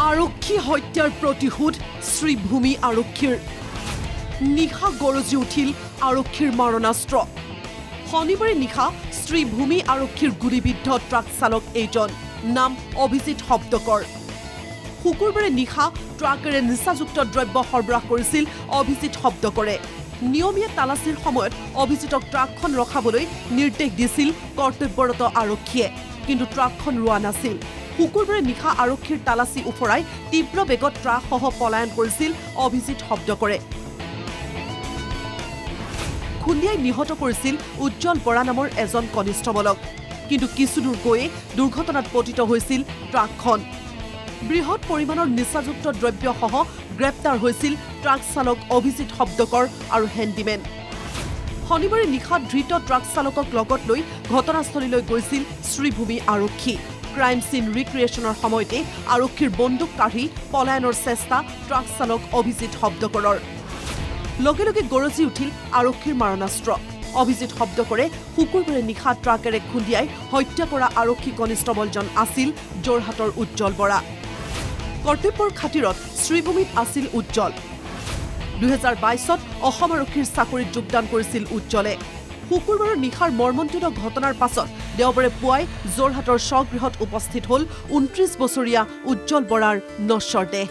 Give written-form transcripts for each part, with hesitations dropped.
আৰক্ষী হত্যাৰ প্ৰতিশোধ শ্ৰীভূমি আৰক্ষীৰ নিশা গৰজি উঠিল আৰক্ষীৰ মাৰণাস্ত্ৰ শনিবাৰে নিশা শ্ৰীভূমি আৰক্ষীৰ গুলীবিদ্ধ ট্ৰাক চালক এইজন নাম অভিজিত শব্দকৰ শুকুৰবাৰে নিশা ট্ৰাকেৰে নিচাযুক্ত দ্ৰব্য সৰবৰাহ কৰিছিল অভিজিত শব্দকৰে নিয়মীয়া তালাচীৰ সময়ত অভিজিতক ট্ৰাকখন ৰখাবলৈ নিৰ্দেশ দিছিল কৰ্তব্যৰত আৰক্ষীয়ে কিন্তু ট্ৰাকখন ৰোৱা নাছিল শুকুৰবাৰে নিশা আৰক্ষীৰ তালাচী উফৰাই তীব্ৰ বেগত ট্ৰাকসহ পলায়ন কৰিছিল অভিজিত শব্দকৰে খুন্দিয়াই নিহত কৰিছিল উজ্জ্বল বৰা নামৰ এজন কনিষ্ঠবলক কিন্তু কিছুদূৰ গৈয়ে দুৰ্ঘটনাত পতিত হৈছিল ট্ৰাকখন বৃহৎ পৰিমাণৰ নিচাযুক্ত দ্ৰব্যসহ গ্ৰেপ্তাৰ হৈছিল ট্ৰাক চালক অভিজিত শব্দকৰ আৰু হেণ্ডিমেন শনিবাৰে নিশা ধৃত ট্ৰাক চালকক লগত লৈ ঘটনাস্থলীলৈ গৈছিল শ্ৰীভূমি আৰক্ষী ক্ৰাইম সিন ৰিক্ৰিয়েশ্যনৰ সময়তে আৰক্ষীৰ বন্দুক কাঢ়ি পলায়নৰ চেষ্টা ট্ৰাক চালক অভিজিত শব্দকৰৰ লগে লগে গৰজি উঠিল আৰক্ষীৰ মাৰণাস্ত্ৰ অভিজিত শব্দকৰে শুকুৰবাৰে নিশা ট্ৰাকেৰে খুন্দিয়াই হত্যা কৰা আৰক্ষী কনিষ্টবলজন আছিল যোৰহাটৰ উজ্জ্বল বৰা কৰ্তব্যৰ খাতিৰত শ্ৰীভূমিত আছিল উজ্জ্বল 2022ত অসম আৰক্ষীৰ চাকৰিত যোগদান কৰিছিল উজ্জ্বলে শুকুৰবাৰৰ নিশাৰ মৰ্মন্তুদ ঘটনাৰ পাছত দেওবাৰে পুৱাই যোৰহাটৰ স্বগৃহত উপস্থিত হ'ল 29 বছৰীয়া উজ্জ্বল বৰাৰ নশ্বৰ দেহ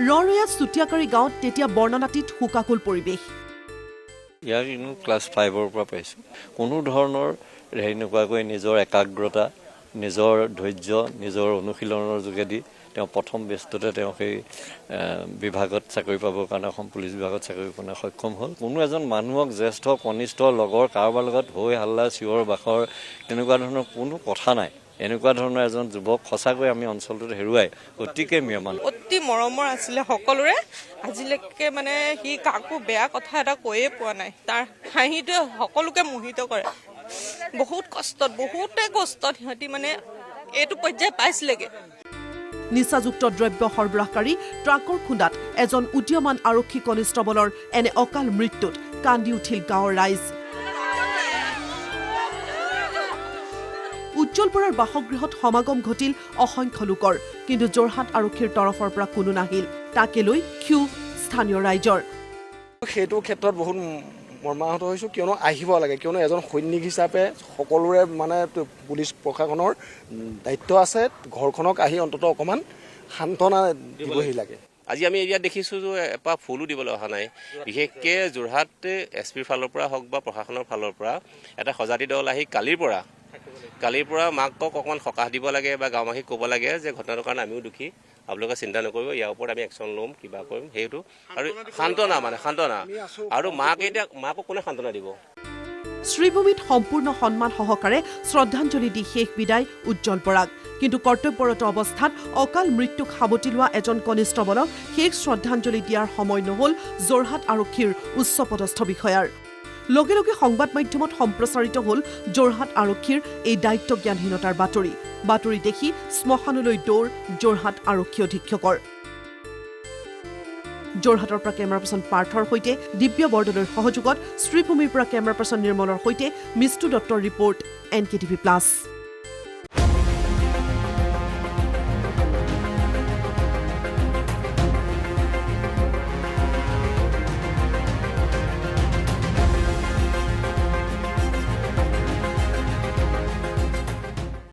ৰৰৈয়া চুতীয়াকাৰী গাঁৱত তেতিয়া বৰ্ণনাতীত শোকাকুল পৰিৱেশ ইয়াৰ ক্লাছ 5ৰ পৰা পাইছোঁ কোনো ধৰণৰ হেৰি নোকোৱাকৈ নিজৰ একাগ্ৰতা নিজৰ ধৈৰ্য নিজৰ অনুশীলনৰ যোগেদি তেওঁ প্ৰথম বেষ্টতে তেওঁ সেই বিভাগত চাকৰি পাবৰ কাৰণে অসম পুলিচ বিভাগত চাকৰি কৰিবলৈ সক্ষম হ'ল কোনো এজন মানুহক জ্যেষ্ঠ কনিষ্ঠ লগৰ কাৰোবাৰ লগত হৈ হাল্লা চিঞৰ বাখৰ তেনেকুৱা ধৰণৰ কোনো কথা নাই এনেকুৱা ধৰণৰ এজন যুৱক সঁচাকৈ আমি অঞ্চলটোত হেৰুৱাই অতিকে মিয়মান অতি মৰমৰ আছিলে সকলোৰে আজিলৈকে মানে সি কাকো বেয়া কথা এটা কৈয়ে পোৱা নাই তাৰ হাঁহিটোৱে সকলোকে মোহিত কৰে বহুত বহুতে কষ্টত সিহঁতি মানে এইটো পৰ্যায় পাইছিলেগে নিচাযুক্ত দ্ৰব্য সৰবৰাহকাৰী ট্ৰাকৰ খুন্দাত এজন উদীয়মান আৰক্ষী কনিষ্টবলৰ এনে অকাল মৃত্যুত কান্দি উঠিল গাঁৱৰ ৰাইজ উজ্জ্বল বৰাৰ বাসগৃহত সমাগম ঘটিল অসংখ্য লোকৰ কিন্তু যোৰহাট আৰক্ষীৰ তৰফৰ পৰা কোনো নাহিল তাকে লৈ ক্ষোভ স্থানীয় ৰাইজৰ সেইটো ক্ষেত্ৰত বহুত মৰ্মাহত হৈছোঁ কিয়নো আহিব লাগে কিয়নো এজন সৈনিক হিচাপে সকলোৰে মানে পুলিচ প্ৰশাসনৰ দায়িত্ব আছে ঘৰখনক আহি অন্ততঃ অকণমান সান্তনা দিবহি লাগে আজি আমি ইয়াত দেখিছোঁ যে এপাহ ফুলো দিবলৈ অহা নাই বিশেষকৈ যোৰহাট এছপিৰ ফালৰ পৰা হওক বা প্ৰশাসনৰ ফালৰ পৰা এটা সজাতি দল আহি কালিৰ পৰা মাকক অকণমান সকাহ দিব লাগে বা গাঁওবাসীক ক'ব লাগে যে ঘটনাটোৰ কাৰণে আমিও দুখী আপোনালোকে চিন্তা নকৰিব ইয়াৰ ওপৰত আমি একশ্যন ল'ম কিবা কৰিম সেইটো আৰু সান্তনা আৰু মাকক কোনে সান্তনা দিব শ্ৰীভূমিত সম্পূৰ্ণ সন্মান সহকাৰে শ্ৰদ্ধাঞ্জলি দি শেষ বিদায় উজ্জ্বল বৰাক কিন্তু কৰ্তব্যৰত অৱস্থাত অকাল মৃত্যুক সাৱটি লোৱা এজন কনিষ্টবলক শেষ শ্ৰদ্ধাঞ্জলি দিয়াৰ সময় নহল যোৰহাট আৰক্ষীৰ উচ্চপদস্থ বিষয়াৰ লগে লগে সংবাদ মাধ্যমত সম্প্ৰচাৰিত হ'ল যোৰহাট আৰক্ষীৰ এই দায়িত্ব জ্ঞানহীনতাৰ বাতৰি দেখি শ্মশানলৈ দৌৰ যোৰহাট আৰক্ষী অধীক্ষকৰ যোৰহাটৰ পৰা কেমেৰা পাৰ্চন পাৰ্থৰ সৈতে দিব্য বৰদলৈৰ সহযোগত শ্ৰীভূমিৰ পৰা কেমেৰা পাৰ্চন নিৰ্মলৰ সৈতে মিষ্টু দত্তৰ ৰিপৰ্ট NKTV+।